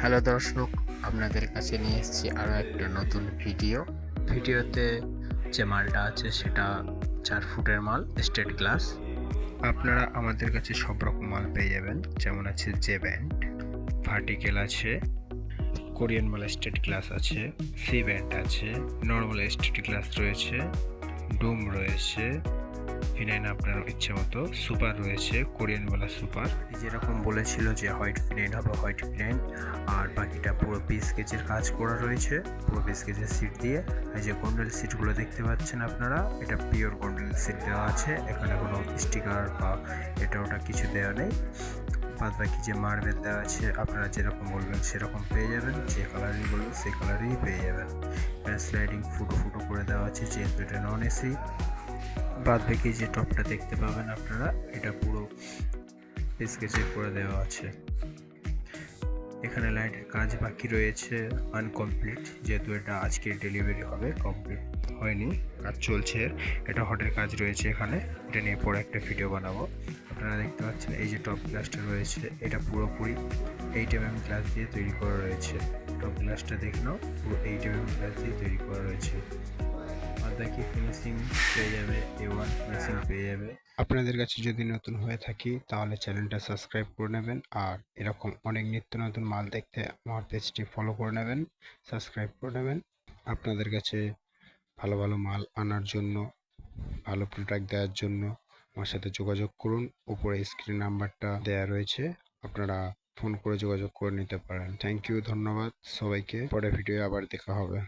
Hello দর্শক, আপনাদের কাছে নিয়ে এসেছি আরও একটা নতুন ভিডিওতে যে মালটা আছে সেটা 4 ফুটের মাল, স্টেট গ্লাস। আপনারা আমাদের কাছে সব রকম মাল পেয়ে যাবেন, যেমন আছে জে ব্যান্ড, ভার্টিক্যাল আছে, কোরিয়ান মাল স্টেট গ্লাস আছে, সি ব্যান্ড আছে, নর্মাল স্টেট গ্লাস রয়েছে, ডুম রয়েছে, ফিনাইন আপনার ইচ্ছে মতো, সুপার রয়েছে, কোরিয়ান ওয়ালা সুপার। যেরকম বলেছিল যে হোয়াইট ফিনাইন হবে, হোয়াইট ফিনাইন। আর বাকিটা পুরো পিস কেজের কাজ করা রয়েছে, পুরো পিস কেজের সিট দিয়ে। এই যে গোন্ডেল সিটগুলো দেখতে পাচ্ছেন আপনারা, এটা পিওর গোন্ডেল সিট দেওয়া আছে, এখানে কোনো স্টিকার বা এটা ওটা কিছু দেওয়া নেই। বাদ বাকি যে মার্বেল দেওয়া আছে আপনারা যেরকম বলবেন সেরকম পেয়ে যাবেন, যে কালারই বলবেন সেই কালারই পেয়ে যাবেন। এখানে স্লাইডিং ফুটো ফুটো করে দেওয়া আছে, যেহেতু এটা নন এসি। বাদ বাকি যে টপটা দেখতে পাবেন আপনারা, এটা পুরো স্কেচে করে দেওয়া আছে। এখানে লাইটের কাজ বাকি রয়েছে, আনকমপ্লিট, যেহেতু এটা আজকে ডেলিভারি হবে, কমপ্লিট হয়নি, কাজ চলছে। এটা হটের কাজ রয়েছে এখানে, এটা নিয়ে পরে একটা ভিডিও বানাবো। আপনারা দেখতে পাচ্ছেন এই যে টপ গ্লাসটা রয়েছে, এটা পুরোপুরি 8mm গ্লাস দিয়ে তৈরি করা রয়েছে। টপ গ্লাসটা দেখে নাও, পুরো 8mm গ্লাস দিয়ে তৈরি করা রয়েছে। আর বাকি ফিনিশিং পেয়ে যাবে, A1 ফিনিশিং পেয়ে যাবে। আপনাদের কাছে যদি নতুন হয়ে থাকি তাহলে চ্যানেলটা সাবস্ক্রাইব করে নেবেন, আর এরকম অনেক নিত্য নতুন মাল দেখতে আমার পেজটি ফলো করে নেবেন, সাবস্ক্রাইব করে নেবেন। আপনাদের কাছে ভালো ভালো মাল আনার জন্য, ভালো প্রোডাক্ট দেওয়ার জন্য আমার সাথে যোগাযোগ করুন। উপরে স্ক্রিন নাম্বারটা দেয়া রয়েছে, আপনারা ফোন করে যোগাযোগ করে নিতে পারেন। থ্যাংক ইউ, ধন্যবাদ সবাইকে। পরের ভিডিও আবার দেখা হবে।